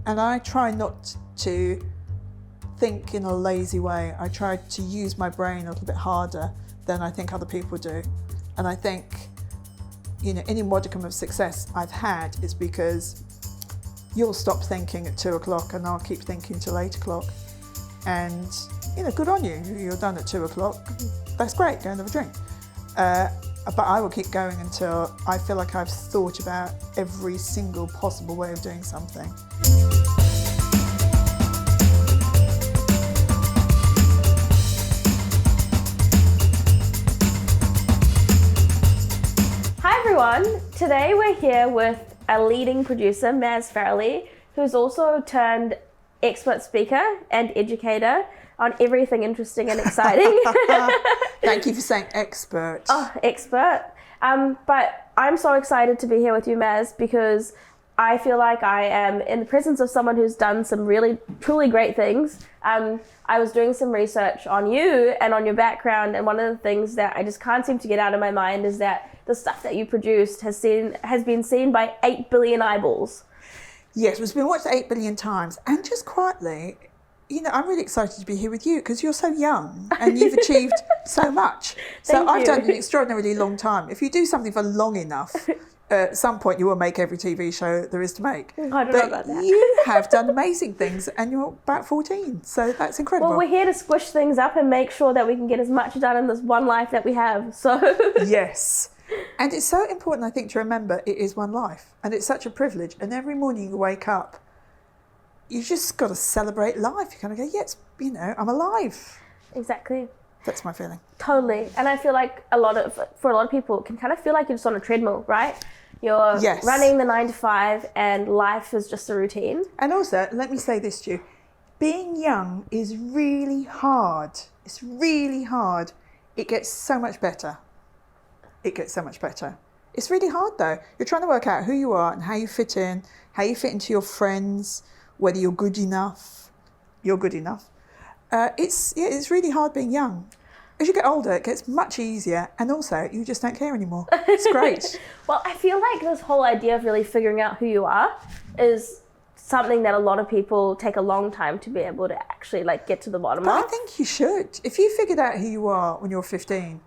And I try not to think in a lazy way. I try to use my brain a little bit harder than I think other people do. And I think, any modicum of success I've had is because you'll stop thinking at 2 o'clock and I'll keep thinking till 8 o'clock. And, good on you. You're done at 2 o'clock. That's great, go and have a drink. But I will keep going until I feel like I've thought about every single possible way of doing something. Hi everyone, today we're here with a leading producer, Maz Farrelly, who's also turned expert speaker and educator on everything interesting and exciting. Thank you for saying expert. Oh, expert. But I'm so excited to be here with you, Maz, because I feel like I am in the presence of someone who's done some really, truly great things. I was doing some research on you and on your background, and one of the things that I just can't seem to get out of my mind is that the stuff that you produced has been seen by 8 billion eyeballs. Yes, it's been watched 8 billion times. And just quietly, I'm really excited to be here with you because you're so young and you've achieved so much. So I've done an extraordinarily long time. If you do something for long enough, at some point you will make every TV show there is to make. I don't know about that. You have done amazing things and you're about 14. So that's incredible. Well, we're here to squish things up and make sure that we can get as much done in this one life that we have. So Yes. And it's so important, I think, to remember it is one life. And it's such a privilege. And every morning you wake up, you just got to celebrate life. You kind of go, yes, I'm alive. Exactly. That's my feeling. Totally. And I feel like for a lot of people, it can kind of feel like you're just on a treadmill, right? You're running the 9 to 5 and life is just a routine. And also, let me say this to you. Being young is really hard. It's really hard. It gets so much better. It's really hard though. You're trying to work out who you are and how you fit in, how you fit into your friends, whether you're good enough. It's really hard being young. As you get older, it gets much easier, and also you just don't care anymore. It's great. Well, I feel like this whole idea of really figuring out who you are is something that a lot of people take a long time to be able to actually get to the bottom of. I think you should. If you figured out who you are when you're 15,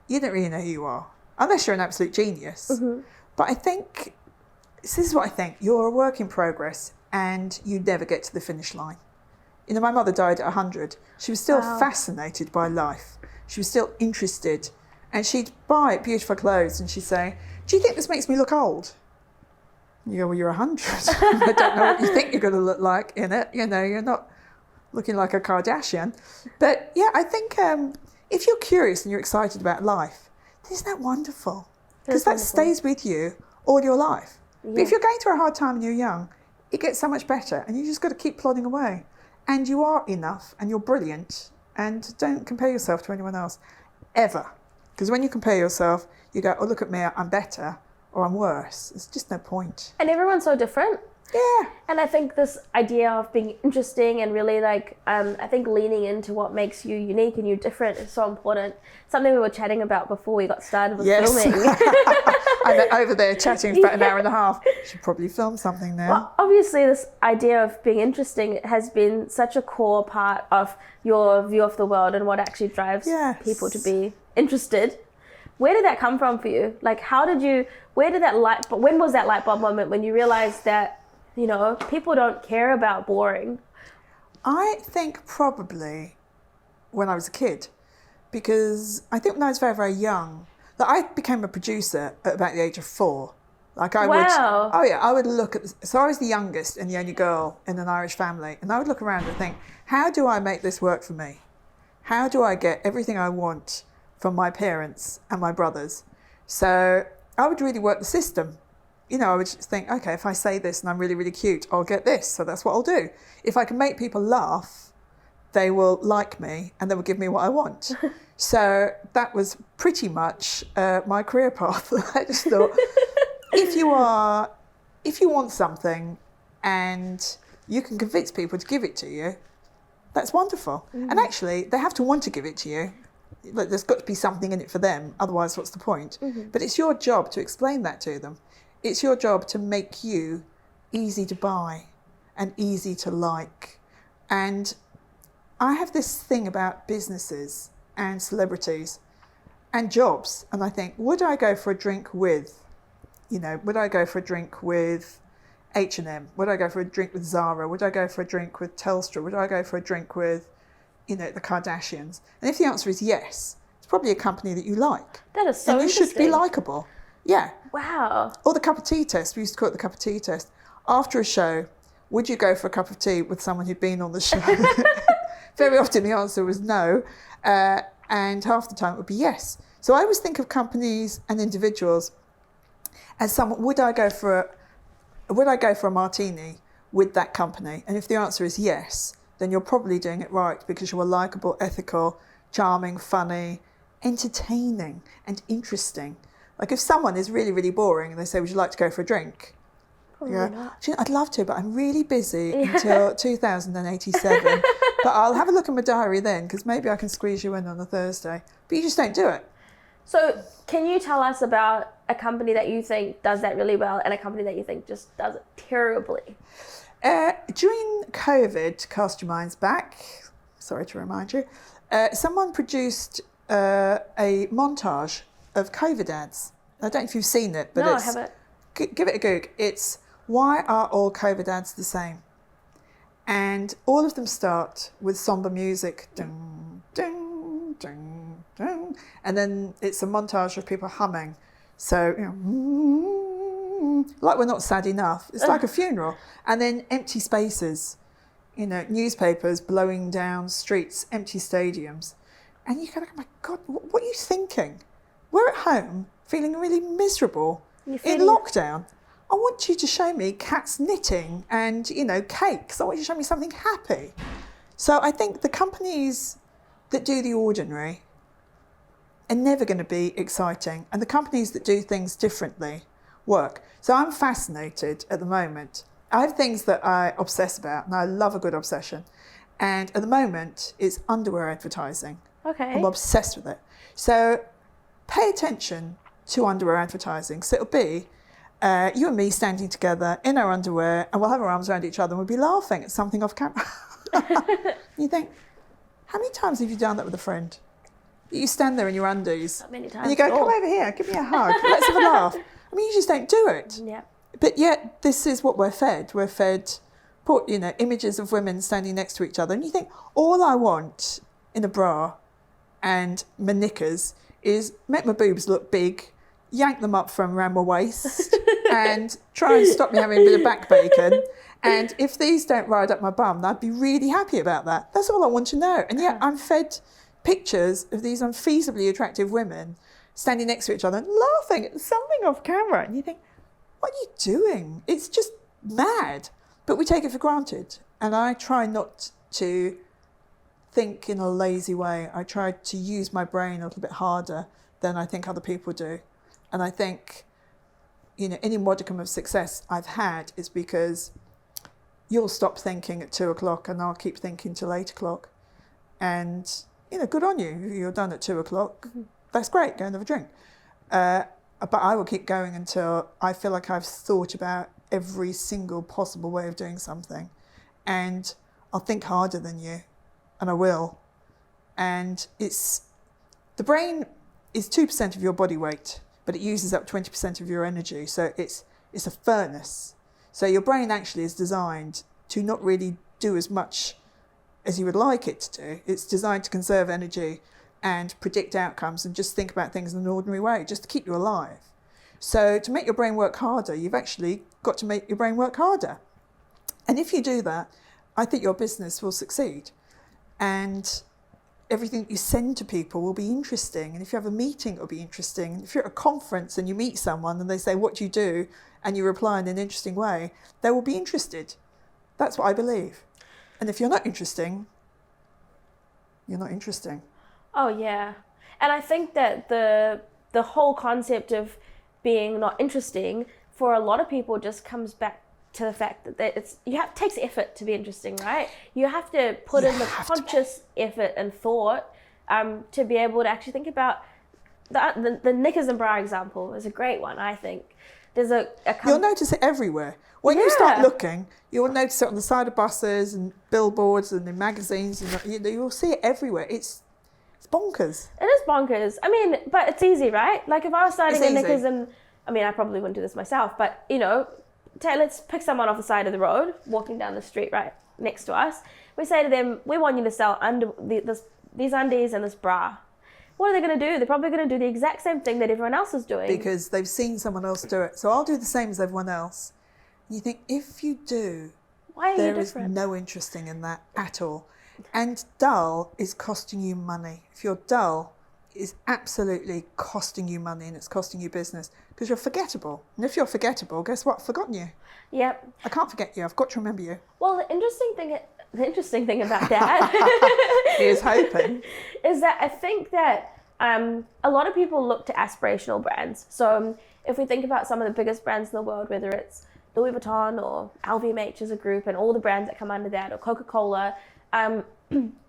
you don't really know who you are, unless you're an absolute genius. Mm-hmm. But I think, this is what I think, you're a work in progress and you never get to the finish line. My mother died at 100. She was still fascinated by life. She was still interested. And she'd buy beautiful clothes and she'd say, do you think this makes me look old? You go, well, you're 100. I don't know what you think you're going to look like in it. You're not looking like a Kardashian. But yeah, I think if you're curious and you're excited about life, isn't that wonderful? Because that stays with you all your life. Yeah. But if you're going through a hard time and you're young, it gets so much better and you just got to keep plodding away. And you are enough and you're brilliant, and don't compare yourself to anyone else, ever. Because when you compare yourself, you go, oh, look at me, I'm better or I'm worse. There's just no point. And everyone's so different. Yeah. And I think this idea of being interesting and really I think leaning into what makes you unique and you different is so important. Something we were chatting about before we got started with filming. I'm over there chatting for about an hour and a half. Should probably film something now. Well, obviously this idea of being interesting has been such a core part of your view of the world and what actually drives people to be interested. Where did that come from for you? When was that light bulb moment when you realized that people don't care about boring? I think probably when I was a kid, because I think when I was very, very young, I became a producer at about the age of 4. I would look at, so I was the youngest and the only girl in an Irish family, and I would look around and think, how do I make this work for me? How do I get everything I want from my parents and my brothers? So I would really work the system. I would just think, okay, if I say this and I'm really, really cute, I'll get this. So that's what I'll do. If I can make people laugh, they will like me and they will give me what I want. So that was pretty much my career path. I just thought, if you want something and you can convince people to give it to you, that's wonderful. Mm. And actually, they have to want to give it to you. There's got to be something in it for them. Otherwise, what's the point? Mm-hmm. But it's your job to explain that to them. It's your job to make you easy to buy and easy to like. And I have this thing about businesses and celebrities and jobs, and I think, would I go for a drink with, would I go for a drink with H&M? Would I go for a drink with Zara? Would I go for a drink with Telstra? Would I go for a drink with, the Kardashians? And if the answer is yes, it's probably a company that you like. That is so and you interesting. should be likable. Yeah. Wow. Or the cup of tea test. We used to call it the cup of tea test. After a show, would you go for a cup of tea with someone who'd been on the show? Very often the answer was no. And half the time it would be yes. So I always think of companies and individuals as someone, would I go for a martini with that company? And if the answer is yes, then you're probably doing it right, because you're likable, ethical, charming, funny, entertaining, and interesting. Like if someone is really, really boring and they say, would you like to go for a drink? Probably not. "Do you know, I'd love to, but I'm really busy until 2087. But I'll have a look at my diary then, because maybe I can squeeze you in on a Thursday." But you just don't do it. So can you tell us about a company that you think does that really well and a company that you think just does it terribly? During COVID, cast your minds back, sorry to remind you, someone produced a montage of COVID ads. I don't know if you've seen it, but no, I haven't. Give it a Google. It's "Why are all COVID ads the same?" And all of them start with somber music, dun, dun, dun, dun, and then it's a montage of people humming. So, like we're not sad enough. It's like a funeral. And then empty spaces, newspapers blowing down streets, empty stadiums. And you go, oh my God, what are you thinking? We're at home feeling really miserable in lockdown. I want you to show me cats knitting and, cakes. I want you to show me something happy. So I think the companies that do the ordinary are never going to be exciting. And the companies that do things differently work. So I'm fascinated at the moment. I have things that I obsess about, and I love a good obsession. And at the moment, it's underwear advertising. Okay. I'm obsessed with it. So pay attention to underwear advertising. So it'll be you and me standing together in our underwear, and we'll have our arms around each other and we'll be laughing at something off camera. You think, how many times have you done that with a friend? You stand there in your undies. Not many times. And you go, come over here, give me a hug, let's have a laugh. I mean, you just don't do it. Yeah. But yet, this is what we're fed. We're fed, images of women standing next to each other. And you think, all I want in a bra and my knickers is make my boobs look big, yank them up from around my waist, and try and stop me having a bit of back bacon. And if these don't ride up my bum, I'd be really happy about that. That's all I want to know. And yet I'm fed pictures of these unfeasibly attractive women standing next to each other and laughing at something off camera. And you think, what are you doing? It's just mad. But we take it for granted. And I try not to think in a lazy way. I try to use my brain a little bit harder than I think other people do. And I think, any modicum of success I've had is because you'll stop thinking at 2:00 and I'll keep thinking till 8:00. And, good on you. You're done at 2:00. Mm-hmm. That's great. Go and have a drink. But I will keep going until I feel like I've thought about every single possible way of doing something. And I'll think harder than you. And I will. And the brain is 2% of your body weight, but it uses up 20% of your energy. So it's a furnace. So your brain actually is designed to not really do as much as you would like it to do. It's designed to conserve energy and predict outcomes and just think about things in an ordinary way, just to keep you alive. So to make your brain work harder, you've actually got to make your brain work harder. And if you do that, I think your business will succeed. And everything you send to people will be interesting. And if you have a meeting, it'll be interesting. If you're at a conference and you meet someone and they say, what do you do? And you reply in an interesting way, they will be interested. That's what I believe. And if you're not interesting, you're not interesting. Oh, yeah. And I think that the whole concept of being not interesting for a lot of people just comes back to the fact that it takes effort to be interesting, right? You have to put in the conscious effort and thought to be able to actually think about the knickers and bra example is a great one, I think. There's You'll notice it everywhere. When you start looking, you'll notice it on the side of buses and billboards and in magazines, and you'll see it everywhere. It's bonkers. It is bonkers. I mean, but it's easy, right? Like if I was starting It's a easy. knickers, and I mean, I probably wouldn't do this myself, but let's pick someone off the side of the road, walking down the street right next to us. We say to them, we want you to sell these undies and this bra. What are they going to do? They're probably going to do the exact same thing that everyone else is doing. Because they've seen someone else do it. So I'll do the same as everyone else. You think, if you do, why are there you is different? no interesting in that at all. And dull is costing you money. If you're dull, it's absolutely costing you money, and it's costing you business because you're forgettable. And if you're forgettable, guess what? I've forgotten you. Yep. I can't forget you. I've got to remember you. Well, the interesting thing about that He is hoping. is that I think that a lot of people look to aspirational brands. So if we think about some of the biggest brands in the world, whether it's Louis Vuitton or LVMH as a group and all the brands that come under that, or Coca-Cola,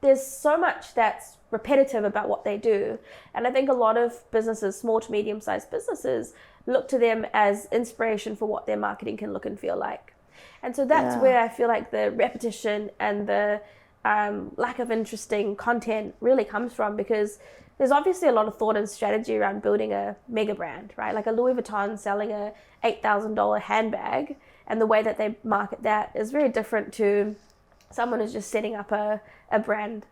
there's so much that's repetitive about what they do. And I think a lot of businesses, small to medium-sized businesses, look to them as inspiration for what their marketing can look and feel like. And so that's where I feel like the repetition and the lack of interesting content really comes from, because there's obviously a lot of thought and strategy around building a mega brand, right? Like a Louis Vuitton selling a $8,000 handbag, and the way that they market that is very different to someone who's just setting up a brand,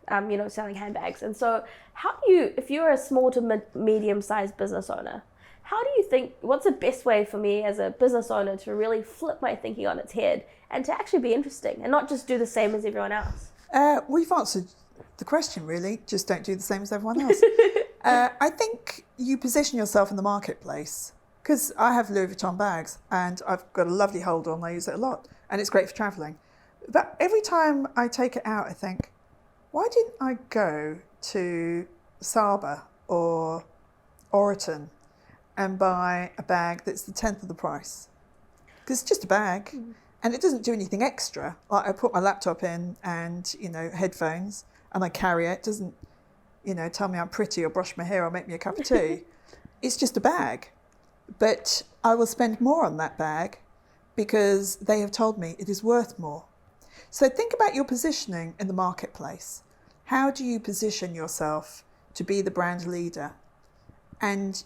selling handbags. And so how do you, if you're a small to medium-sized business owner, how do you think, what's the best way for me as a business owner to really flip my thinking on its head and to actually be interesting and not just do the same as everyone else? We've answered the question, really. Just don't do the same as everyone else. I think you position yourself in the marketplace, because I have Louis Vuitton bags and I've got a lovely hold on. I use it a lot and it's great for travelling. But every time I take it out, I think, why didn't I go to Saba or Oroton and buy a bag that's the 10th of the price? Because it's just a bag and it doesn't do anything extra. Like I put my laptop in and, headphones, and I carry it. It doesn't, tell me I'm pretty or brush my hair or make me a cup of tea. It's just a bag. But I will spend more on that bag because they have told me it is worth more. So think about your positioning in the marketplace. How do you position yourself to be the brand leader? And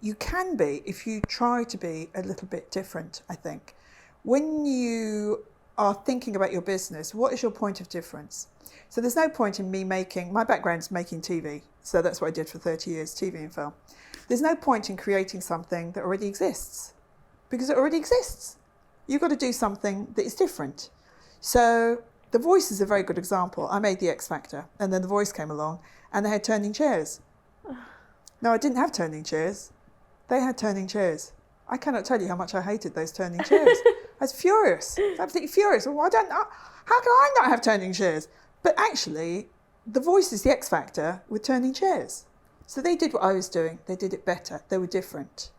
you can be if you try to be a little bit different, I think. When you are thinking about your business, what is your point of difference? So there's no point in me my background's making TV. So that's what I did for 30 years, TV and film. There's no point in creating something that already exists, because it already exists. You've got to do something that is different. So The Voice is a very good example. I made the X Factor, and then The Voice came along, and they had turning chairs. No, I didn't have turning chairs. They had turning chairs. I cannot tell you how much I hated those turning chairs. I was furious, absolutely furious. Well, how can I not have turning chairs? But actually, The Voice is the X Factor with turning chairs. So they did what I was doing. They did it better. They were different.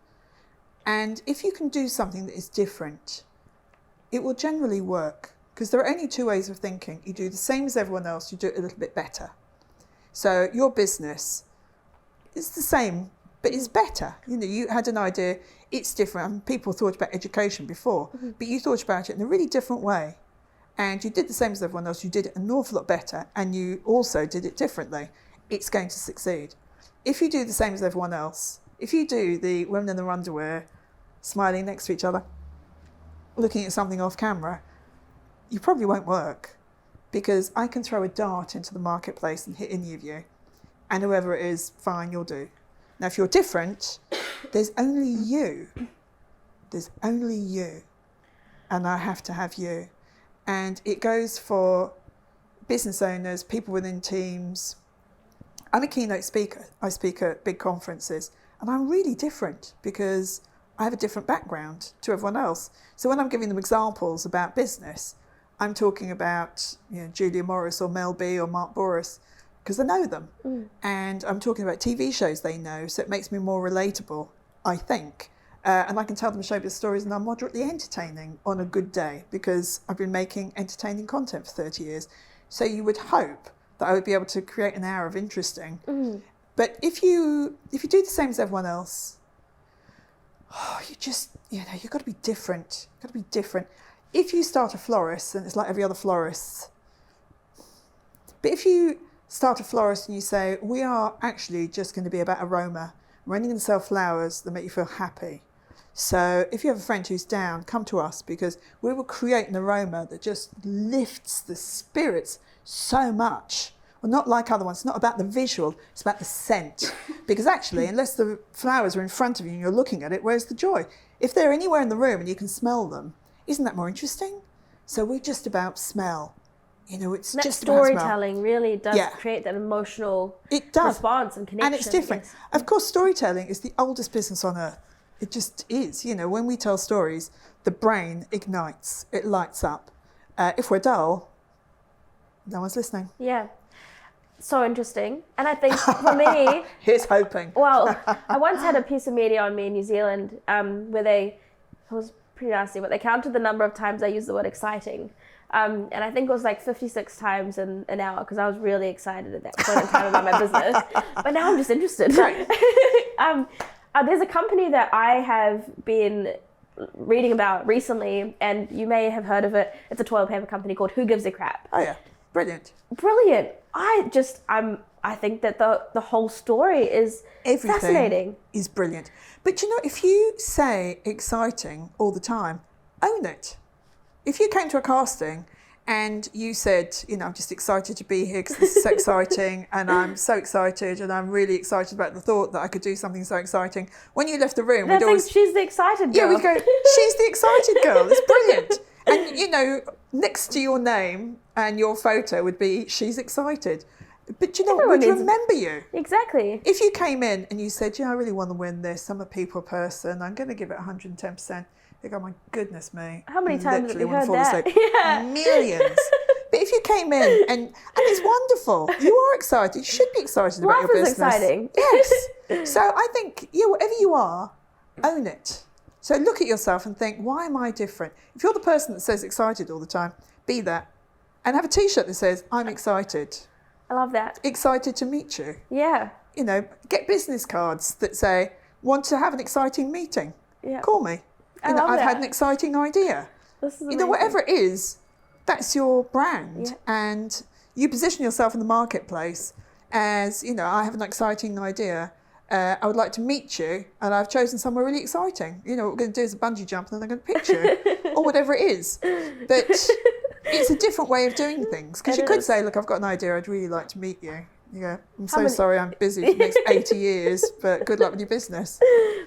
And if you can do something that is different, it will generally work. Because there are only two ways of thinking. You do the same as everyone else, you do it a little bit better. So your business is the same, but it's better. You had an idea, it's different. I mean, people thought about education before, but you thought about it in a really different way. And you did the same as everyone else, you did it an awful lot better, and you also did it differently. It's going to succeed. If you do the same as everyone else, if you do the women in their underwear, smiling next to each other, looking at something off camera, you probably won't work, because I can throw a dart into the marketplace and hit any of you, and whoever it is, fine, you'll do. Now, if you're different, there's only you. There's only you, and I have to have you. And it goes for business owners, people within teams. I'm a keynote speaker. I speak at big conferences, and I'm really different because I have a different background to everyone else. So when I'm giving them examples about business, I'm talking about Julia Morris or Mel B or Mark Boris, because I know them. And I'm talking about TV shows they know, so it makes me more relatable, I think. And I can tell them showbiz stories, and I'm moderately entertaining on a good day because I've been making entertaining content for 30 years. So you would hope that I would be able to create an hour of interesting. But if you do the same as everyone else, you've got to be different. You've got to be different. If you start a florist, then it's like every other florist. But if you start a florist and you say, we are actually just going to be about aroma, we're only going to sell flowers that make you feel happy. So if you have a friend who's down, come to us, because we will create an aroma that just lifts the spirits so much. Well, not like other ones. It's not about the visual, it's about the scent. Because actually, unless the flowers are in front of you and you're looking at it, where's the joy? If they're anywhere in the room and you can smell them, isn't that more interesting? So we're just about smell. It's that just about smell. Storytelling really does create that emotional response and connection. And it's different. Yes. Of course, storytelling is the oldest business on earth. It just is. When we tell stories, the brain ignites, it lights up. If we're dull, no one's listening. Yeah. So interesting. And I think for me... Here's hoping. Well, I once had a piece of media on me in New Zealand where it was pretty nasty, but they counted the number of times I used the word exciting. And I think it was like 56 times in an hour, because I was really excited at that point in time about my business. But now I'm just interested. Right. There's a company that I have been reading about recently, and you may have heard of it. It's a toilet paper company called Who Gives a Crap. Oh yeah, brilliant. I think that the whole story is fascinating. Is brilliant. But if you say exciting all the time, own it. If you came to a casting and you said, I'm just excited to be here because this is so exciting, and I'm so excited, and I'm really excited about the thought that I could do something so exciting. When you left the room, we'd always... she's the excited girl. Yeah, we'd go, she's the excited girl. It's brilliant. And, next to your name and your photo would be, she's excited. But we'd remember you. Exactly. If you came in and you said, I really want to win this, I'm a people person, I'm going to give it 110%. They go, my goodness me. How many times have you heard that? Yeah. Millions. But if you came in and it's wonderful, you are excited. You should be excited about your business. Life is exciting. Yes. So I think, whatever you are, own it. So look at yourself and think, why am I different? If you're the person that says excited all the time, be that. And have a T-shirt that says, I'm excited. I love that. Excited to meet you. Yeah. Get business cards that say, want to have an exciting meeting. Yeah. Call me. I've had an exciting idea. This is amazing. Whatever it is, that's your brand. Yeah. And you position yourself in the marketplace as, I have an exciting idea. I would like to meet you, and I've chosen somewhere really exciting. What we're going to do is a bungee jump, and then they're going to pitch you, or whatever it is. But it's a different way of doing things. Because you could say, look, I've got an idea. I'd really like to meet you. I'm sorry, I'm busy for the next 80 years, but good luck with your business.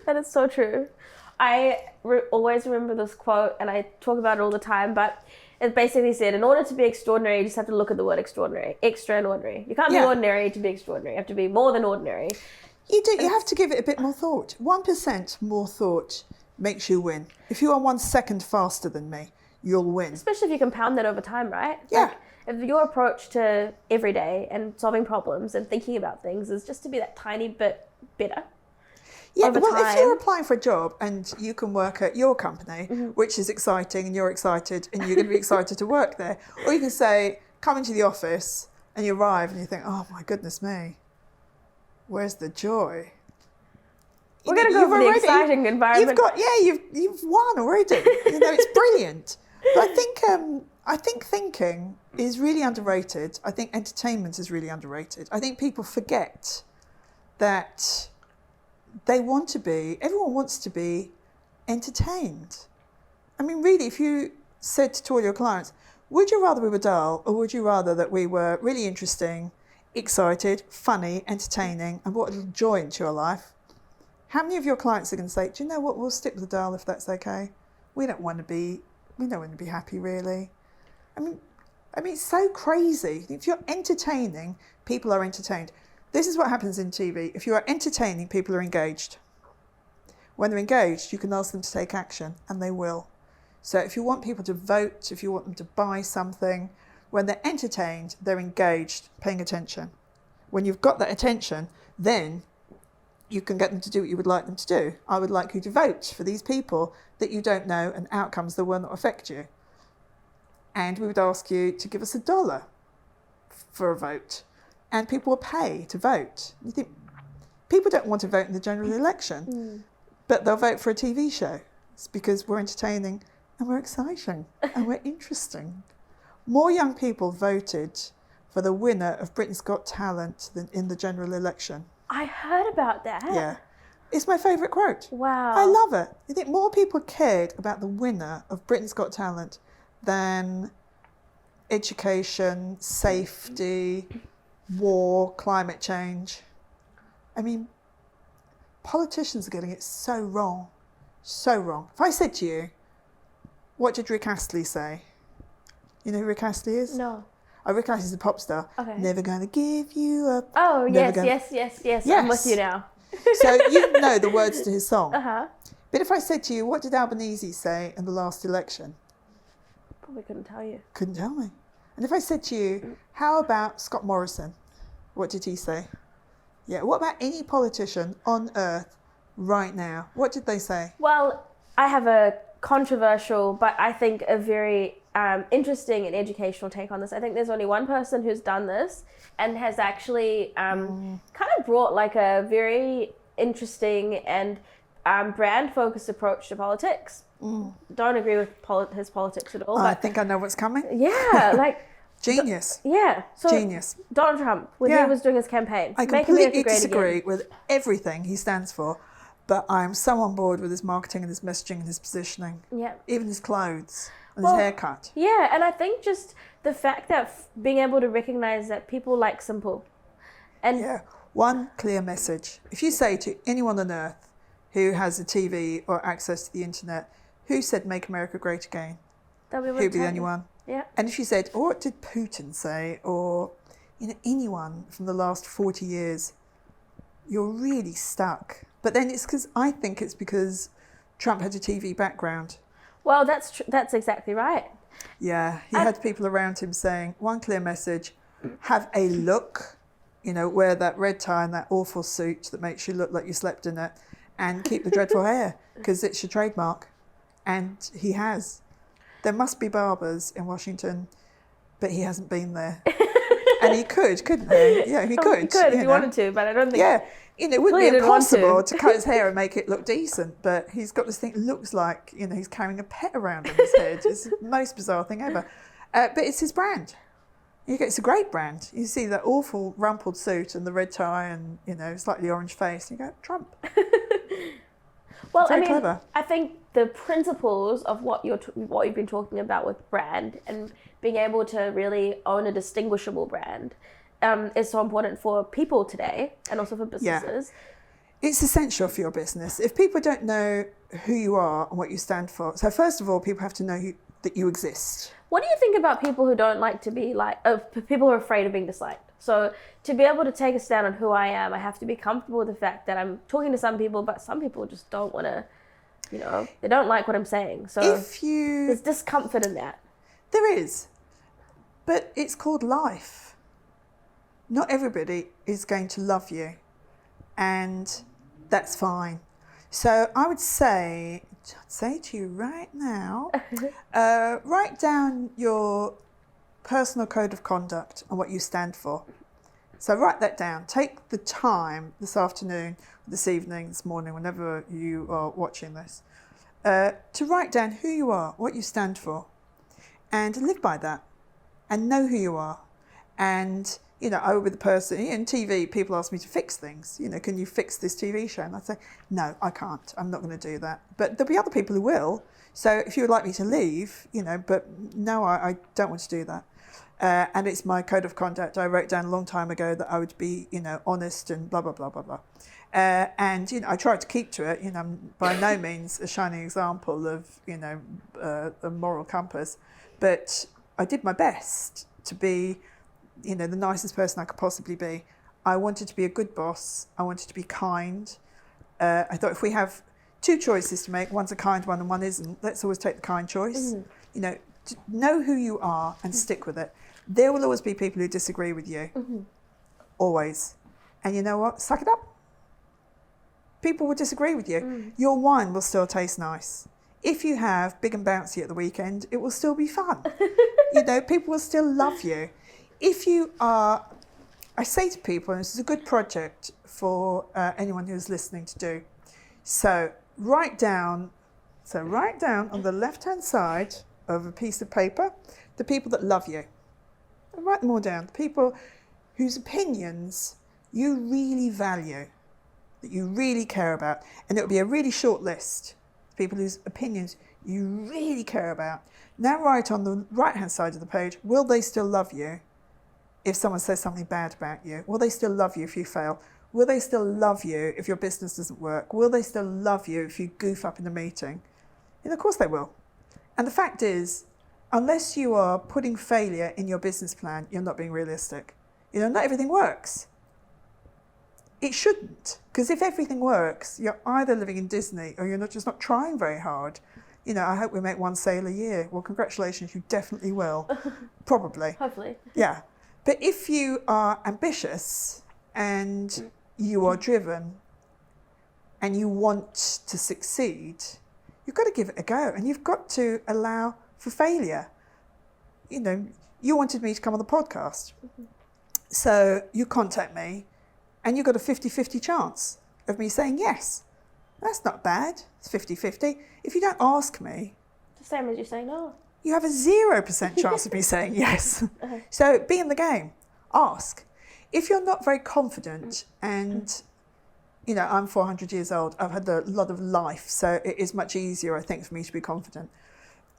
That is so true. I always remember this quote, and I talk about it all the time, but it basically said, in order to be extraordinary, you just have to look at the word extraordinary, extra and ordinary. You can't be ordinary to be extraordinary. You have to be more than ordinary. You do. You have to give it a bit more thought. 1% more thought makes you win. If you are 1 second faster than me, you'll win. Especially if you compound that over time, right? Yeah. If your approach to every day and solving problems and thinking about things is just to be that tiny bit better. Yeah, if you're applying for a job and you can work at your company, which is exciting, and you're excited and you're going to be excited to work there, or you can say, come into the office and you arrive and you think, oh my goodness me, where's the joy? We're going to go for the exciting environment. You've won already. It's brilliant. But I think thinking is really underrated. I think entertainment is really underrated. I think people forget that everyone wants to be entertained. I mean, really, if you said to all your clients, would you rather we were dull, or would you rather that we were really interesting, excited, funny, entertaining, and brought a little joy into your life? How many of your clients are going to say, do you know what, we'll stick with the dull if that's okay? We don't want to be happy, really. I mean, it's so crazy. If you're entertaining, people are entertained. This is what happens in TV. If you are entertaining, people are engaged. When they're engaged, you can ask them to take action, and they will. So if you want people to vote, if you want them to buy something, when they're entertained, they're engaged, paying attention. When you've got that attention, then you can get them to do what you would like them to do. I would like you to vote for these people that you don't know and outcomes that will not affect you. And we would ask you to give us $1 for a vote. And people will pay to vote. You think people don't want to vote in the general election. but they'll vote for a TV show. It's because we're entertaining and we're exciting and we're interesting. More young people voted for the winner of Britain's Got Talent than in the general election. I heard about that. Yeah. It's my favourite quote. Wow. I love it. I think more people cared about the winner of Britain's Got Talent than education, safety, war, climate change. I mean, politicians are getting it so wrong. So wrong. If I said to you, what did Rick Astley say? You know who Rick Astley is? No. Oh, Rick Astley's a pop star. Okay. Never gonna give you up. Oh, Never yes. I'm with you now. So you know the words to his song. Uh-huh. But if I said to you, what did Albanese say in the last election? Probably couldn't tell you. Couldn't tell me. And if I said to you, how about Scott Morrison? What did he say? Yeah, what about any politician on earth right now? What did they say? Well, I have a controversial, but I think a very interesting and educational take on this. I think there's only one person who's done this and has actually kind of brought like a very interesting and brand-focused approach to politics. Don't agree with his politics at all. I but think I know what's coming. yeah, like Genius. yeah. So Genius. Donald Trump, when he was doing his campaign, I Make America completely Great disagree Again. with everything he stands for, but I'm so on board with his marketing and his messaging and his positioning, Yeah. even his clothes and Well, his haircut. Yeah, and I think just the fact that being able to recognize that people like simple. And Yeah, one clear message. If you say to anyone on earth who has a TV or access to the internet, who said "Make America Great Again"? they'll be able to Who'd be the tell only you. one? Yeah. And if you said, "Oh, what did Putin say?" or anyone from the last 40 years, you're really stuck. But then I think it's because Trump had a TV background. Well, that's exactly right. Yeah, he had people around him saying, one clear message, have a look, wear that red tie and that awful suit that makes you look like you slept in it, and keep the dreadful hair, because it's your trademark. And he has. There must be barbers in Washington, but he hasn't been there. And he could, couldn't he? Yeah, he could. He could if he wanted to, but I don't think. Yeah, it would Clearly be didn't want impossible to. to cut his hair and make it look decent, but he's got this thing that looks like, he's carrying a pet around on his head. It's the most bizarre thing ever. But it's his brand. It's a great brand. You see that awful rumpled suit and the red tie and, slightly orange face. You go, Trump. Well, Very clever. I think the principles of what you've been talking about with brand and being able to really own a distinguishable brand is so important for people today and also for businesses. Yeah. It's essential for your business. If people don't know who you are and what you stand for, so first of all, people have to know that you exist. What do you think about people who don't like to be people who are afraid of being disliked? So to be able to take a stand on who I am, I have to be comfortable with the fact that I'm talking to some people, but some people just don't want to, they don't like what I'm saying. So there's discomfort in that. There is, but it's called life. Not everybody is going to love you, and that's fine. So I would say to you right now, write down your personal code of conduct and what you stand for. So write that down. Take the time this afternoon, this evening, this morning, whenever you are watching this, to write down who you are, what you stand for, and live by that, and know who you are. And I would be the person in TV. People ask me to fix things. Can you fix this TV show? And I say, no, I can't. I'm not going to do that. But there'll be other people who will. So if you would like me to leave, but no, I don't want to do that. And it's my code of conduct. I wrote down a long time ago that I would be, honest and blah, blah, blah, blah, blah. And I tried to keep to it. I'm by no means a shining example of, a moral compass. But I did my best to be, the nicest person I could possibly be. I wanted to be a good boss. I wanted to be kind. I thought if we have two choices to make, one's a kind one and one isn't, let's always take the kind choice. To know who you are and stick with it. There will always be people who disagree with you. Always. And you know what? Suck it up. People will disagree with you. Your wine will still taste nice. If you have big and bouncy at the weekend, it will still be fun. People will still love you. If you are, I say to people, and this is a good project for anyone who's listening to do. So write down on the left-hand side of a piece of paper the people that love you. And write them all down. The people whose opinions you really value, that you really care about. And it'll be a really short list. People whose opinions you really care about. Now write on the right-hand side of the page, will they still love you if someone says something bad about you? Will they still love you if you fail? Will they still love you if your business doesn't work? Will they still love you if you goof up in a meeting? And of course they will. And the fact is, unless you are putting failure in your business plan, you're not being realistic. Not everything works. It shouldn't, because if everything works, you're either living in Disney or you're just not trying very hard. I hope we make one sale a year. Well, congratulations, you definitely will. Probably. Hopefully. Yeah. But if you are ambitious and you are driven and you want to succeed, you've got to give it a go and you've got to allow for failure. You wanted me to come on the podcast. Mm-hmm. So you contact me and you've got a 50-50 chance of me saying yes. That's not bad. It's 50-50. If you don't ask me... It's the same as you say no. You have a 0% chance of me saying yes. Uh-huh. So be in the game. Ask. If you're not very confident and, I'm 400 years old, I've had a lot of life, so it is much easier, I think, for me to be confident.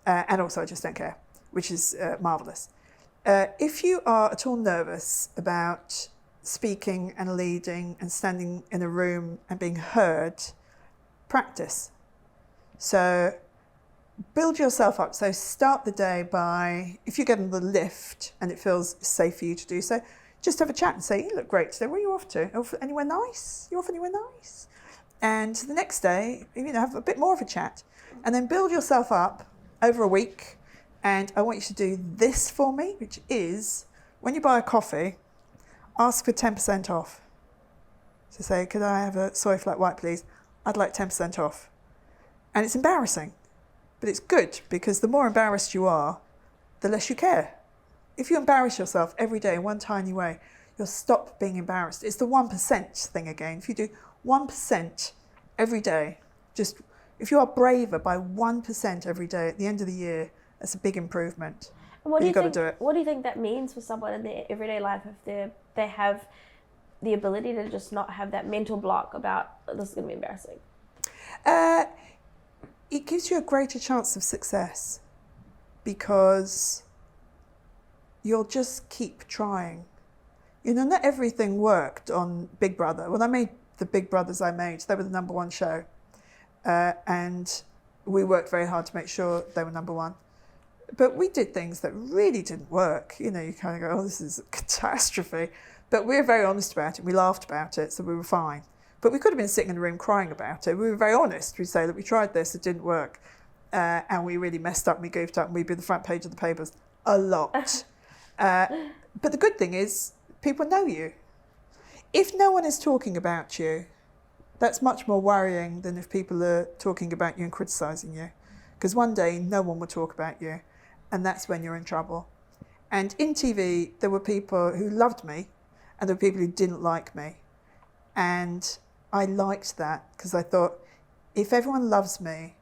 And also I just don't care, which is marvellous. If you are at all nervous about speaking and leading and standing in a room and being heard, practice. So build yourself up. So start the day by, if you get on the lift and it feels safe for you to do so, just have a chat and say, you look great today. Where are you off to? Off anywhere nice? You off anywhere nice? And the next day, have a bit more of a chat. And then build yourself up over a week. And I want you to do this for me, which is, when you buy a coffee, ask for 10% off. So say, could I have a soy flat white, please? I'd like 10% off. And it's embarrassing, but it's good because the more embarrassed you are, the less you care. If you embarrass yourself every day in one tiny way, you'll stop being embarrassed. It's the 1% thing again. If you do 1% every day, just if you are braver by 1% every day at the end of the year, that's a big improvement. And you've got to do it. What do you think that means for someone in their everyday life if they have the ability to just not have that mental block about, this is going to be embarrassing? It gives you a greater chance of success because you'll just keep trying. Not everything worked on Big Brother. When I made the Big Brothers they were the number one show. And we worked very hard to make sure they were number one. But we did things that really didn't work. You kind of go, oh, this is a catastrophe. But we were very honest about it. We laughed about it, so we were fine. But we could have been sitting in the room crying about it. We were very honest. We'd say that we tried this, it didn't work. And we really messed up, we goofed up, and we'd be the front page of the papers a lot. But the good thing is, people know you. If no one is talking about you, that's much more worrying than if people are talking about you and criticising you. Because one day, no one will talk about you, and that's when you're in trouble. And in TV, there were people who loved me, and there were people who didn't like me. And I liked that, because I thought, if everyone loves me,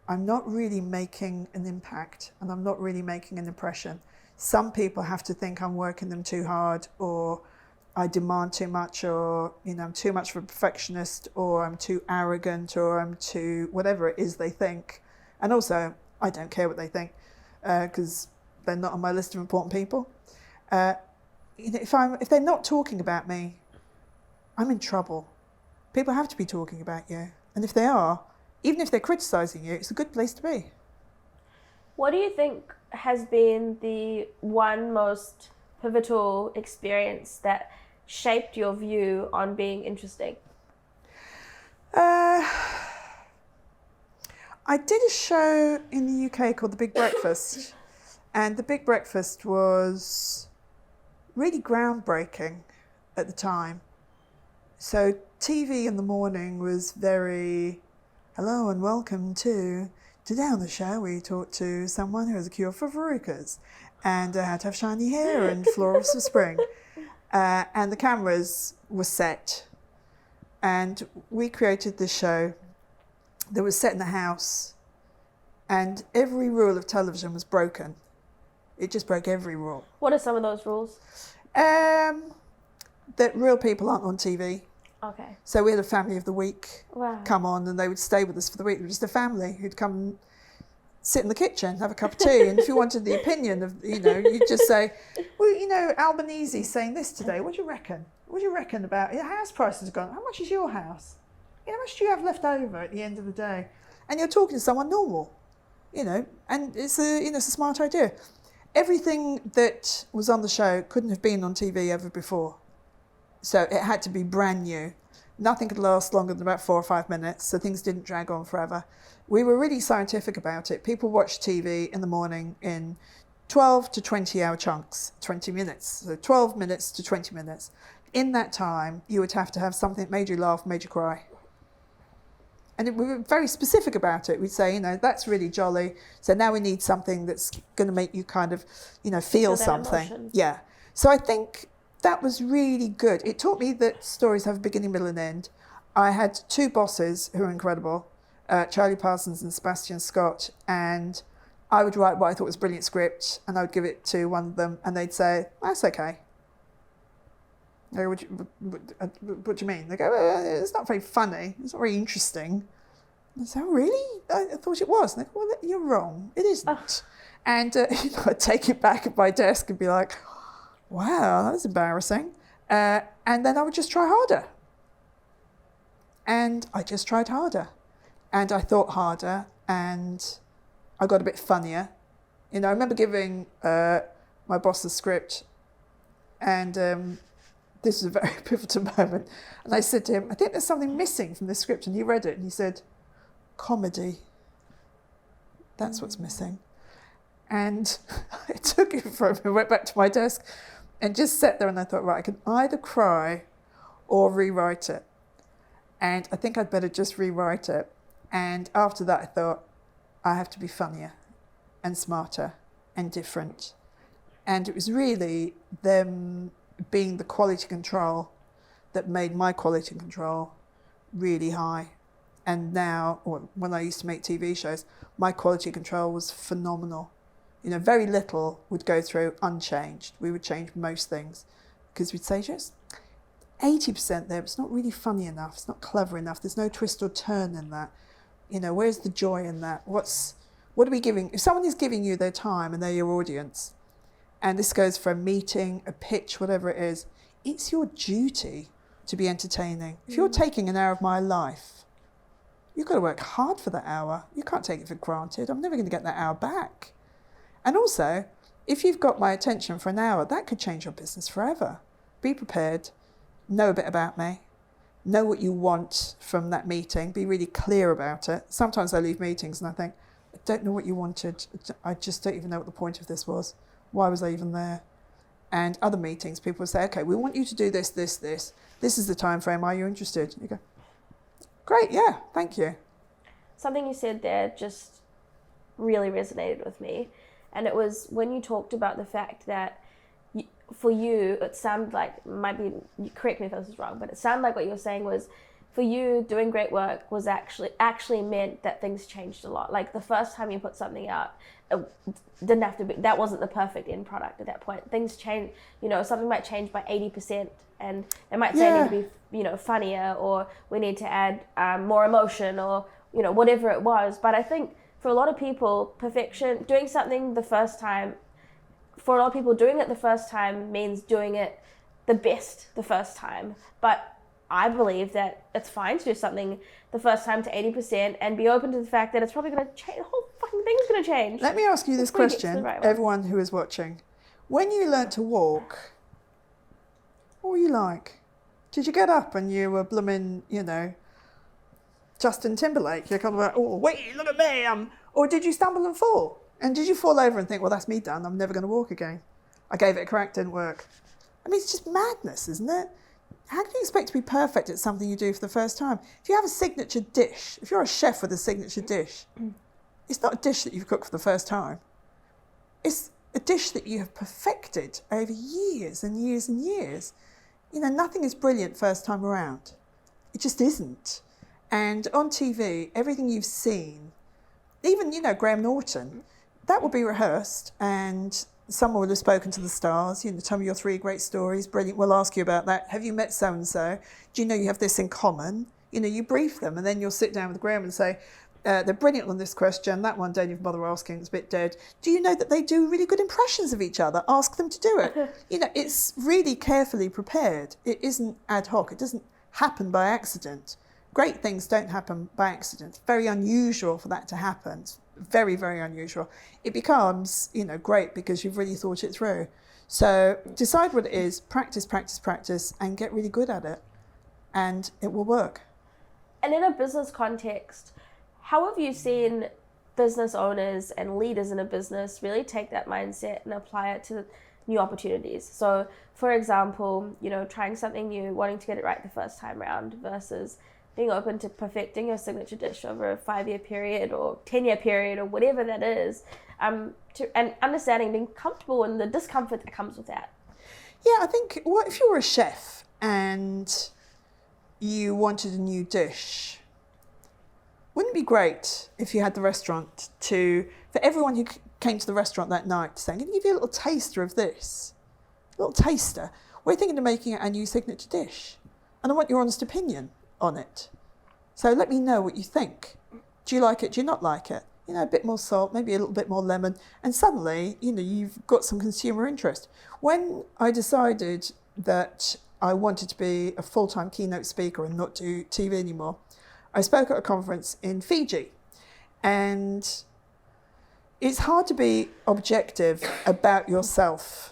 I'm not really making an impact, and I'm not really making an impression. Some people have to think I'm working them too hard, or I demand too much, or I'm too much of a perfectionist, or I'm too arrogant, or I'm too whatever it is they think. And also, I don't care what they think because they're not on my list of important people. If they're not talking about me, I'm in trouble. People have to be talking about you, and if they are, even if they're criticising you, it's a good place to be. What do you think has been the one most pivotal experience that shaped your view on being interesting? I did a show in the UK called The Big Breakfast, and The Big Breakfast was really groundbreaking at the time. So TV in the morning was very, hello and welcome to, today on the show we talk to someone who has a cure for verrucas and how to have shiny hair and florals of spring. And the cameras were set, and we created this show that was set in a house, and every rule of television was broken. It just broke every rule. What are some of those rules? That real people aren't on TV. Okay. So we had a family of the week come on, and they would stay with us for the week. It was just a family who'd come and sit in the kitchen, have a cup of tea, and if you wanted the opinion of, you'd just say, well, Albanese's saying this today. What do you reckon? What do you reckon about house prices have gone? How much is your house? How much do you have left over at the end of the day? And you're talking to someone normal, and it's a smart idea. Everything that was on the show couldn't have been on TV ever before. So it had to be brand new. Nothing could last longer than about 4 or 5 minutes, so things didn't drag on forever. We were really scientific about it. People watched TV in the morning in 12 to 20 hour chunks, 20 minutes. So 12 minutes to 20 minutes. In that time, you would have to have something that made you laugh, made you cry. And we were very specific about it. We'd say, that's really jolly. So now we need something that's going to make you kind of, feel something. Emotion. Yeah. So I think that was really good. It taught me that stories have a beginning, middle, and end. I had 2 bosses who were incredible, Charlie Parsons and Sebastian Scott, and I would write what I thought was a brilliant script, and I would give it to one of them, and they'd say, that's okay. I go, what do you mean? They go, it's not very funny, it's not very interesting. And I say, oh, really? I thought it was. And they go, well, you're wrong, it isn't. Oh. And I'd take it back at my desk and be like, wow, that was embarrassing. And then I would just try harder. And I just tried harder. And I thought harder, and I got a bit funnier. I remember giving my boss a script, and this was a very pivotal moment. And I said to him, I think there's something missing from this script. And he read it, and he said, comedy. That's what's missing. And I took it from him, went back to my desk, and just sat there, and I thought, right, I can either cry or rewrite it. And I think I'd better just rewrite it. And after that, I thought, I have to be funnier and smarter and different. And it was really them being the quality control that made my quality control really high. And now, when I used to make TV shows, my quality control was phenomenal. Very little would go through unchanged. We would change most things because we'd say, just 80% there, but it's not really funny enough. It's not clever enough. There's no twist or turn in that. Where's the joy in that? What are we giving? If someone is giving you their time and they're your audience, and this goes for a meeting, a pitch, whatever it is, it's your duty to be entertaining. If you're taking an hour of my life, you've got to work hard for that hour. You can't take it for granted. I'm never going to get that hour back. And also, if you've got my attention for an hour, that could change your business forever. Be prepared. Know a bit about me. Know what you want from that meeting. Be really clear about it. Sometimes I leave meetings and I think, I don't know what you wanted. I just don't even know what the point of this was. Why was I even there? And other meetings, people will say, okay, we want you to do this, this, this. This is the time frame. Are you interested? You go, great, yeah, thank you. Something you said there just really resonated with me. And it was when you talked about the fact that for you, it sounded like, correct me if this is wrong, but it sounded like what you were saying was, for you, doing great work was actually meant that things changed a lot. Like the first time you put something out, it didn't have to be, that wasn't the perfect end product at that point. Things change, something might change by 80%, and it might say it need to be, funnier, or we need to add more emotion, or, whatever it was. But I think for a lot of people, perfection, doing something the first time, for a lot of people, doing it the first time means doing it the best the first time. But I believe that it's fine to do something the first time to 80% and be open to the fact that it's probably going to change. The whole fucking thing's going to change. Let me ask you this question, everyone who is watching. When you learnt to walk, what were you like? Did you get up and you were blooming, Justin Timberlake? You're kind of like, oh, wait, look at me. Or did you stumble and fall? And did you fall over and think, well, that's me done. I'm never going to walk again. I gave it a crack, didn't work. I mean, it's just madness, isn't it? How can you expect to be perfect at something you do for the first time? If you have a signature dish, if you're a chef with a signature dish, it's not a dish that you've cooked for the first time. It's a dish that you have perfected over years and years and years. Nothing is brilliant first time around. It just isn't. And on TV, everything you've seen, even, Graham Norton, that will be rehearsed and someone will have spoken to the stars, tell me your 3 great stories, brilliant, we'll ask you about that. Have you met so-and-so? Do you know you have this in common? You brief them and then you'll sit down with Graham and say, they're brilliant on this question, that one don't even bother asking, it's a bit dead. Do you know that they do really good impressions of each other? Ask them to do it. It's really carefully prepared. It isn't ad hoc, it doesn't happen by accident. Great things don't happen by accident. It's very unusual for that to happen. It's very, very unusual. It becomes, great because you've really thought it through. So decide what it is, practice, practice, practice, and get really good at it. And it will work. And in a business context, how have you seen business owners and leaders in a business really take that mindset and apply it to new opportunities? So, for example, trying something new, wanting to get it right the first time around versus being open to perfecting your signature dish over a 5-year period or 10-year period or whatever that is, and understanding, being comfortable in the discomfort that comes with that. Yeah, I think, if you were a chef and you wanted a new dish, wouldn't it be great if you had the restaurant for everyone who came to the restaurant that night saying, can you give you a little taster of this? A little taster. We're thinking of making a new signature dish. And I want your honest opinion on it. So let me know what you think. Do you like it? Do you not like it? A bit more salt, maybe a little bit more lemon. And suddenly, you've got some consumer interest. When I decided that I wanted to be a full-time keynote speaker and not do TV anymore, I spoke at a conference in Fiji. And it's hard to be objective about yourself.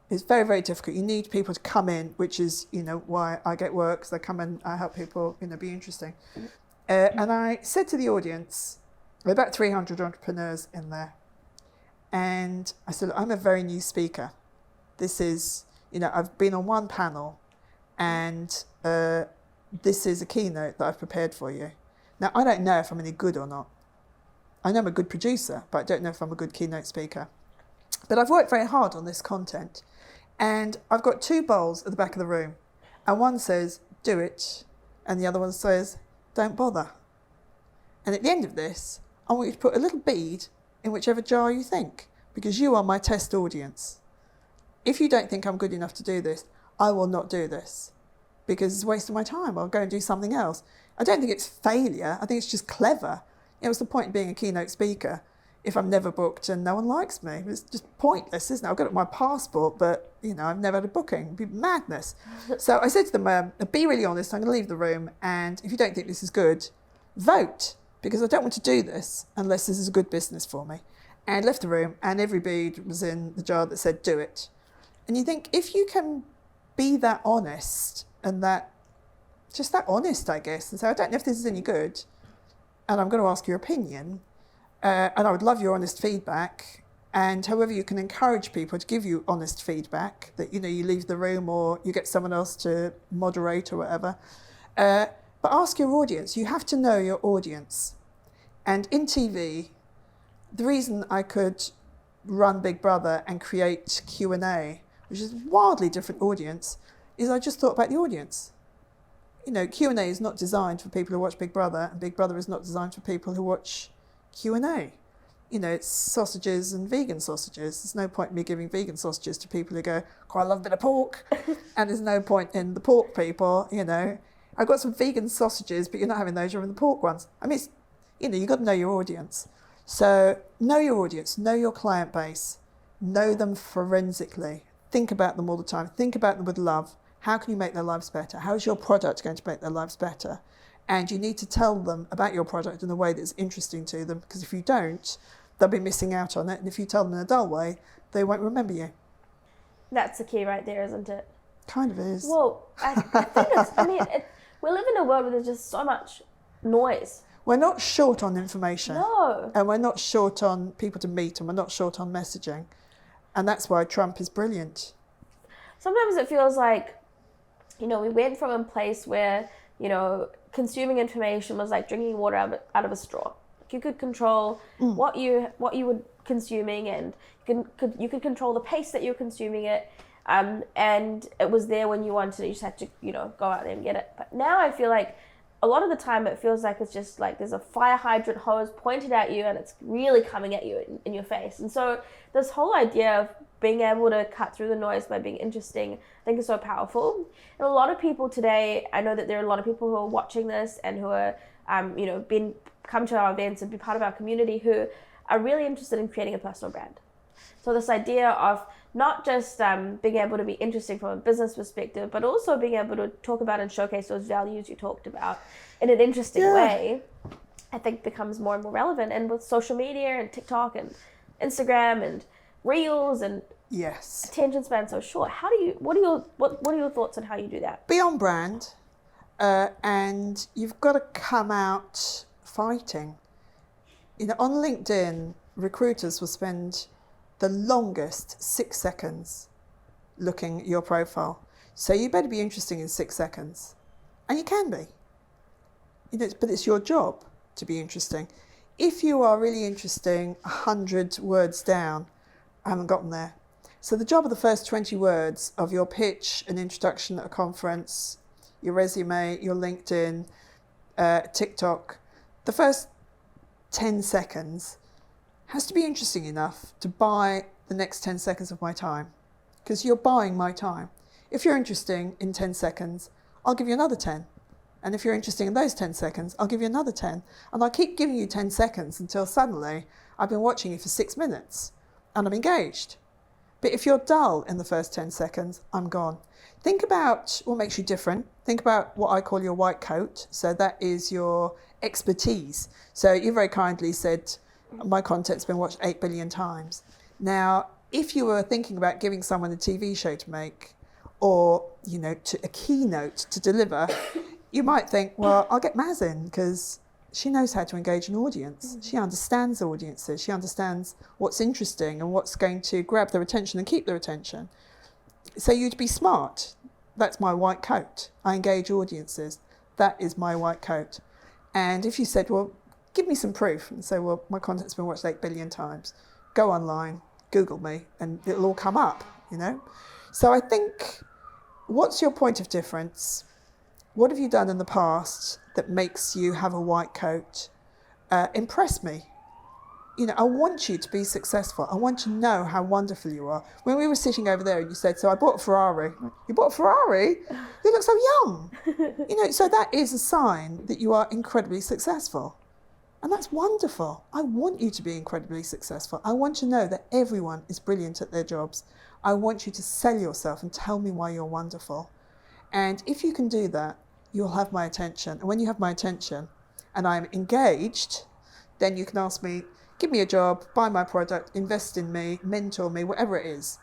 It's very, very difficult. You need people to come in, which is, why I get work, because I come in, I help people, be interesting. And I said to the audience, there were about 300 entrepreneurs in there. And I said, I'm a very new speaker. This is, I've been on one panel and this is a keynote that I've prepared for you. Now, I don't know if I'm any good or not. I know I'm a good producer, but I don't know if I'm a good keynote speaker. But I've worked very hard on this content. And I've got 2 bowls at the back of the room. And one says, do it. And the other one says, don't bother. And at the end of this, I want you to put a little bead in whichever jar you think, because you are my test audience. If you don't think I'm good enough to do this, I will not do this, because it's a waste of my time. I'll go and do something else. I don't think it's failure. I think it's just clever. What's the point of being a keynote speaker if I'm never booked and no one likes me? It's just pointless, isn't it? I've got it on my passport, but, I've never had a booking. It'd be madness. So I said to them, be really honest, I'm going to leave the room, and if you don't think this is good, vote, because I don't want to do this unless this is a good business for me. And left the room, and every bead was in the jar that said, do it. And you think, if you can be that honest, and that honest, I guess, and say, I don't know if this is any good, and I'm going to ask your opinion, and I would love your honest feedback. And however you can encourage people to give you honest feedback, that, you leave the room or you get someone else to moderate or whatever. But ask your audience. You have to know your audience. And in TV, the reason I could run Big Brother and create Q&A, which is a wildly different audience, is I just thought about the audience. Q&A is not designed for people who watch Big Brother, and Big Brother is not designed for people who watch Q&A. It's sausages and vegan sausages. There's no point in me giving vegan sausages to people who go, I love a bit of pork. And there's no point in the pork people, I've got some vegan sausages, but you're not having those, you're having the pork ones. I mean, you've got to know your audience. So know your audience, know your client base, know them forensically. Think about them all the time. Think about them with love. How can you make their lives better? How is your product going to make their lives better? And you need to tell them about your product in a way that's interesting to them, because if you don't, they'll be missing out on it. And if you tell them in a dull way, they won't remember you. That's the key right there, isn't it? Kind of is. Well, I think we live in a world where there's just so much noise. We're not short on information. No. And we're not short on people to meet, and we're not short on messaging. And that's why Trump is brilliant. Sometimes it feels like, we went from a place where, consuming information was like drinking water out of a straw. You could control what you were consuming, and you could control the pace that you're consuming it, and it was there when you wanted it. You just had to go out there and get it. But now I feel like a lot of the time it feels like it's just like there's a fire hydrant hose pointed at you and it's really coming at you in your face. And so this whole idea of being able to cut through the noise by being interesting, I think is so powerful. And a lot of people today, I know that there are a lot of people who are watching this and who are, come to our events and be part of our community who are really interested in creating a personal brand. So this idea of not just being able to be interesting from a business perspective, but also being able to talk about and showcase those values you talked about in an interesting way, I think becomes more and more relevant. And with social media and TikTok and Instagram and Reels and attention span so short, what are your thoughts on how you do that? Be on brand, and you've got to come out fighting. On LinkedIn, recruiters will spend the longest 6 seconds looking at your profile. So you better be interesting in 6 seconds. And you can be. But it's your job to be interesting. If you are really interesting 100 words down, I haven't gotten there. So the job of the first 20 words of your pitch, an introduction at a conference, your resume, your LinkedIn, TikTok, the first 10 seconds has to be interesting enough to buy the next 10 seconds of my time, because you're buying my time. If you're interesting in 10 seconds, I'll give you another 10. And if you're interesting in those 10 seconds, I'll give you another 10. And I'll keep giving you 10 seconds until suddenly I've been watching you for 6 minutes and I'm engaged. But if you're dull in the first 10 seconds, I'm gone. Think about what makes you different. Think about what I call your white coat. So that is your expertise. So you very kindly said, my content's been watched 8 billion times. Now, if you were thinking about giving someone a TV show to make, or, to a keynote to deliver, you might think, well, I'll get Maz in because she knows how to engage an audience. She understands audiences. She understands what's interesting and what's going to grab their attention and keep their attention. So you'd be smart. That's my white coat. I engage audiences. That is my white coat. And if you said, well, give me some proof, and say, well, my content's been watched 8 billion times, go online, Google me, and it'll all come up, So I think, what's your point of difference? What have you done in the past that makes you have a white coat? Impress me. I want you to be successful. I want to know how wonderful you are. When we were sitting over there and you said, so I bought a Ferrari. You bought a Ferrari? You look so young. So that is a sign that you are incredibly successful. And that's wonderful. I want you to be incredibly successful. I want to know that everyone is brilliant at their jobs. I want you to sell yourself and tell me why you're wonderful. And if you can do that, you'll have my attention. And when you have my attention and I'm engaged, then you can ask me, give me a job, buy my product, invest in me, mentor me, whatever it is.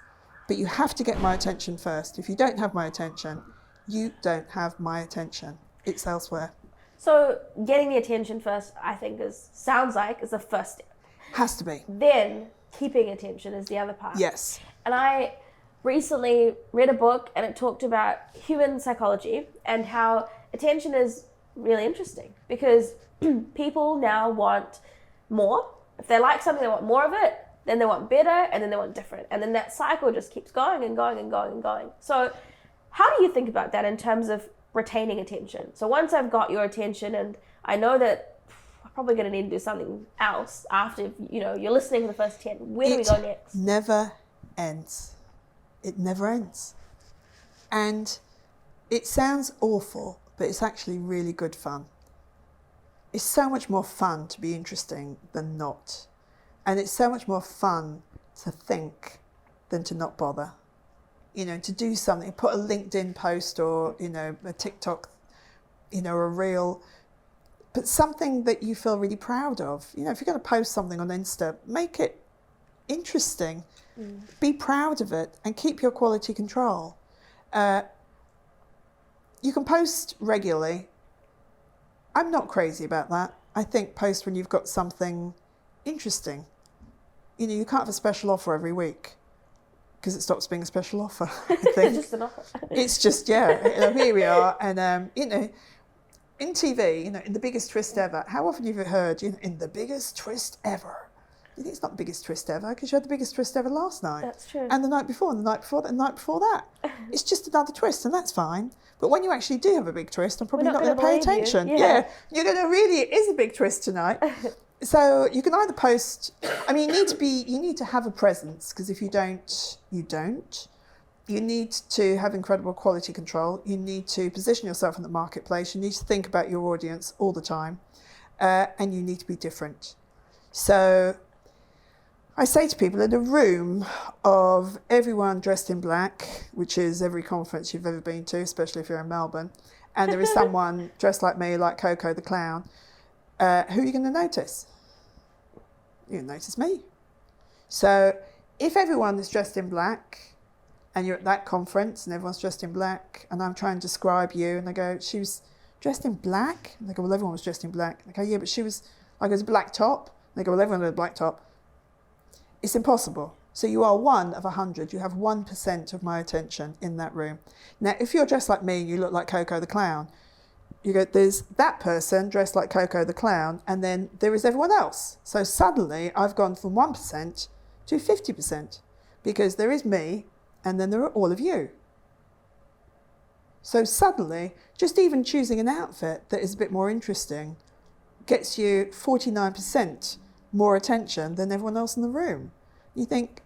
But you have to get my attention first. If you don't have my attention, you don't have my attention. It's elsewhere. So getting the attention first, I think sounds like is the first step. Has to be. Then keeping attention is the other part. Yes. And I recently read a book and it talked about human psychology and how attention is really interesting because people now want more. If they like something, they want more of it, then they want better, and then they want different. And then that cycle just keeps going and going and going and going. So how do you think about that in terms of retaining attention? So once I've got your attention and I know that I'm probably going to need to do something else after, you're listening for the first 10, where do we go next? It never ends. It never ends. And it sounds awful, but it's actually really good fun. It's so much more fun to be interesting than not. And it's so much more fun to think than to not bother. To do something, put a LinkedIn post or, a TikTok, a reel, but something that you feel really proud of. If you're going to post something on Insta, make it interesting. Be proud of it and keep your quality control. You can post regularly. I'm not crazy about that. I think post when you've got something interesting. You can't have a special offer every week because it stops being a special offer, I think. It's just an offer. It's just, here we are. And, in TV, in the biggest twist ever, how often have you heard, in the biggest twist ever? You think it's not the biggest twist ever because you had the biggest twist ever last night. That's true. And the night before, and the night before, and the night before that. It's just another twist, and that's fine. But when you actually do have a big twist, I'm probably not going to pay attention. Yeah. You're going to really, it is a big twist tonight. So you can either post, I mean, you need to have a presence, because if you don't, you don't. You need to have incredible quality control. You need to position yourself in the marketplace. You need to think about your audience all the time. And you need to be different. So I say to people, in a room of everyone dressed in black, which is every conference you've ever been to, especially if you're in Melbourne, and there is someone dressed like me, like Coco the clown, who are you going to notice? You're going to notice me. So if everyone is dressed in black, and you're at that conference and everyone's dressed in black, and I'm trying to describe you, and they go, she was dressed in black? And they go, well, everyone was dressed in black. And they go, yeah, but she was, like, it was a black top. And they go, well, everyone had a black top. It's impossible. So you are 1 of 100. You have 1% of my attention in that room. Now, if you're dressed like me and you look like Coco the clown, you go, there's that person dressed like Coco the clown, and then there is everyone else. So suddenly I've gone from 1% to 50%, because there is me and then there are all of you. So suddenly, just even choosing an outfit that is a bit more interesting gets you 49% more attention than everyone else in the room. You think,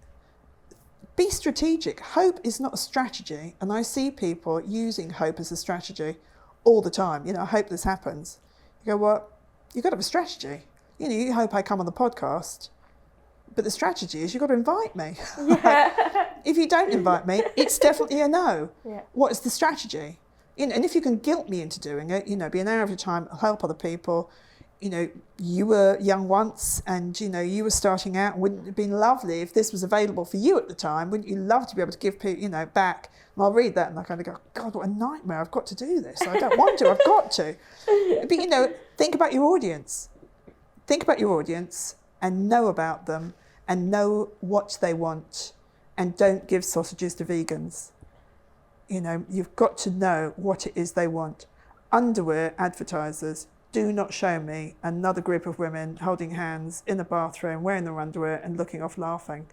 be strategic. Hope is not a strategy, and I see people using hope as a strategy all the time. You know, I hope this happens. You go, well, you've got to have a strategy. You know, you hope I come on the podcast, but the strategy is you've got to invite me. Yeah. If you don't invite me, it's definitely a no. Yeah. What is the strategy? You know, and if you can guilt me into doing it, you know, be an hour of your time, help other people. You know, you were young once, and, you know, you were starting out. Wouldn't it have been lovely if this was available for you at the time? Wouldn't you love to be able to give people, you know, back? And I'll read that and I kind of go, God, what a nightmare. I've got to do this. I don't want to. I've got to. But, you know, think about your audience. Think about your audience and know about them and know what they want, and don't give sausages to vegans. You know, you've got to know what it is they want. Underwear advertisers, do not show me another group of women holding hands in a bathroom, wearing their underwear and looking off laughing,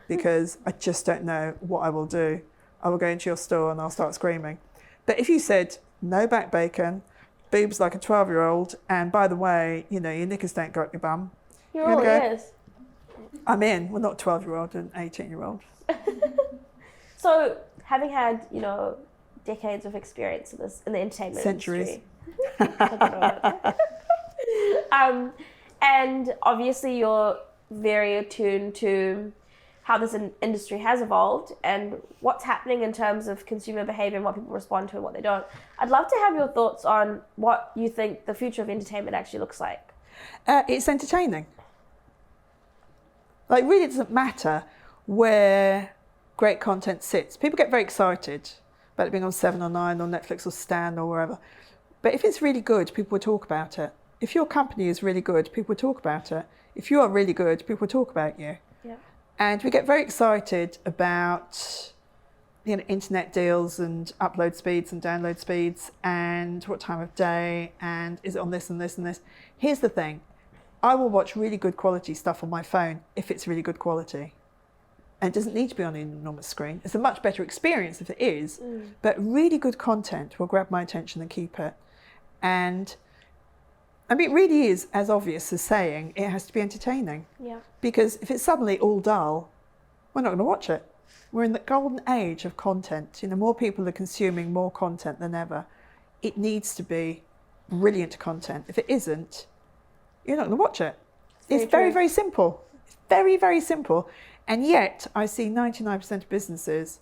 because I just don't know what I will do. I will go into your store and I'll start screaming. But if you said, no back bacon, boobs like a 12-year-old, and by the way, you know, your knickers don't go up your bum. You're all ears. I'm in. Well, not 12-year-old, an 18-year-old. So, having had, you know, decades of experience in this, in the entertainment Centuries. industry. And obviously you're very attuned to how this industry has evolved and what's happening in terms of consumer behavior and what people respond to and what they don't. I'd love to have your thoughts on what you think the future of entertainment actually looks like. It's entertaining. Like, really, it doesn't matter where great content sits. People get very excited about it being on 7 or 9 or Netflix or Stan or wherever. But if it's really good, people will talk about it. If your company is really good, people will talk about it. If you are really good, people will talk about you. Yeah. And we get very excited about, you know, internet deals and upload speeds and download speeds and what time of day and is it on this and this and this. Here's the thing. I will watch really good quality stuff on my phone if it's really good quality. And it doesn't need to be on an enormous screen. It's a much better experience if it is. But really good content will grab my attention and keep it. And I mean, it really is as obvious as saying it has to be entertaining. Yeah. Because if it's suddenly all dull, we're not going to watch it. We're in the golden age of content. You know, more people are consuming more content than ever. It needs to be brilliant content. If it isn't, you're not going to watch it. It's very, very simple. It's very, very simple. And yet I see 99% of businesses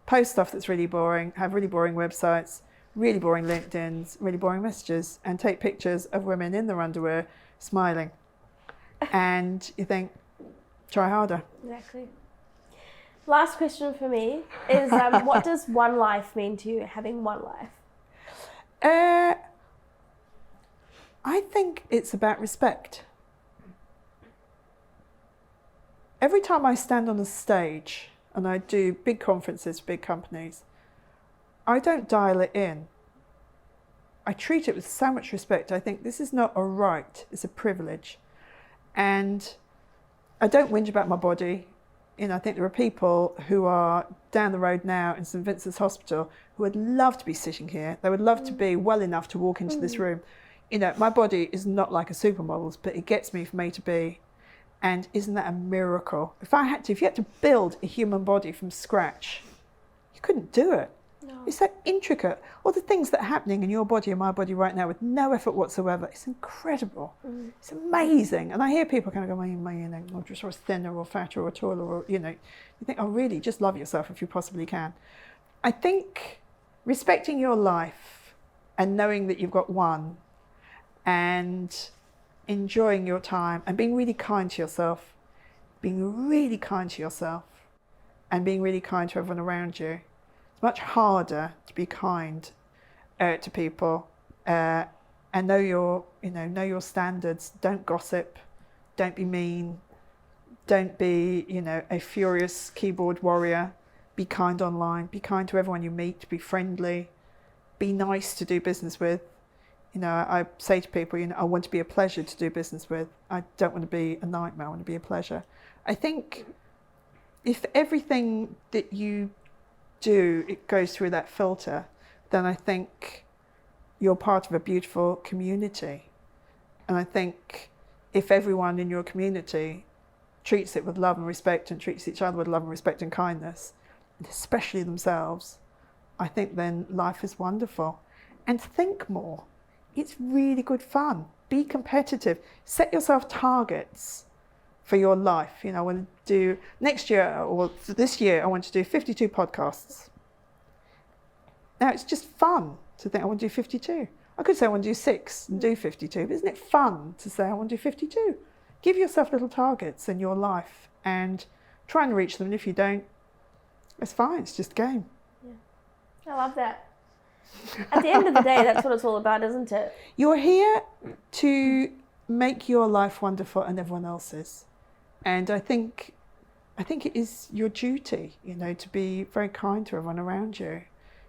post stuff that's really boring, have really boring websites, really boring LinkedIns, really boring messages, and take pictures of women in their underwear smiling. And you think, try harder. Exactly. Last question for me is, what does one life mean to you, having one life? I think it's about respect. Every time I stand on a stage and I do big conferences for big companies, I don't dial it in. I treat it with so much respect. I think this is not a right, it's a privilege. And I don't whinge about my body. I think there are people who are down the road now in St Vincent's Hospital who would love to be sitting here. They would love to be well enough to walk into this room. My body is not like a supermodel's, but it gets me from A to B. And isn't that a miracle? If you had to build a human body from scratch, you couldn't do it. No. It's so intricate. All the things that are happening in your body and my body right now with no effort whatsoever. It's incredible. It's amazing. And I hear people kind of go, I'm just thinner or fatter or taller, or, you think, oh, really, just love yourself if you possibly can. I think respecting your life and knowing that you've got one and enjoying your time and being really kind to yourself, and being really kind to everyone around you. It's much harder to be kind to people and know your standards. Don't gossip, don't be mean, don't be a furious keyboard warrior. Be kind online, be kind to everyone you meet, be friendly, be nice to do business with. I say to people, I want to be a pleasure to do business with. I don't want to be a nightmare, I want to be a pleasure. I think if everything that you do, it goes through that filter, then I think you're part of a beautiful community. And I think if everyone in your community treats it with love and respect and treats each other with love and respect and kindness, and especially themselves, I think then life is wonderful. And think more. It's really good fun. Be competitive. Set yourself targets for your life. I want to do next year or this year, I want to do 52 podcasts. Now, it's just fun to think I want to do 52. I could say I want to do 6 and do 52, but isn't it fun to say I want to do 52? Give yourself little targets in your life and try and reach them. And if you don't, it's fine. It's just a game. Yeah. I love that. At the end of the day, that's what it's all about, isn't it? You're here to make your life wonderful and everyone else's. And I think it is your duty, to be very kind to everyone around you.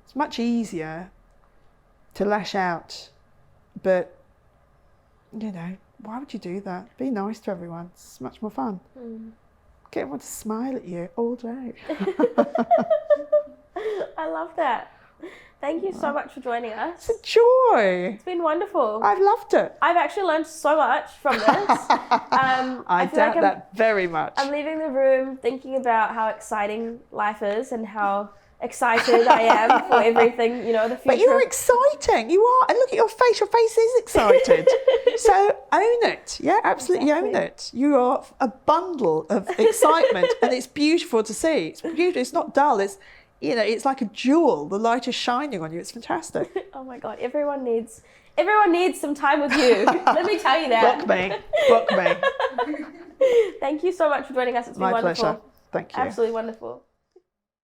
It's much easier to lash out, but, why would you do that? Be nice to everyone. It's much more fun. Get everyone to smile at you all day. I love that. Thank you so much for joining us. It's a joy. It's been wonderful. I've loved it. I've actually learned so much from this. I doubt that very much. I'm leaving the room thinking about how exciting life is and how excited I am for everything, the future. But you're exciting. You are. And look at your face. Your face is excited. So own it. Yeah, absolutely own it. You are a bundle of excitement and it's beautiful to see. It's beautiful. It's not dull. It's like a jewel. The light is shining on you. It's fantastic. Oh my God. Everyone needs some time with you. Let me tell you that. Book me. Thank you so much for joining us. It's been wonderful. My pleasure. Thank you. Absolutely wonderful.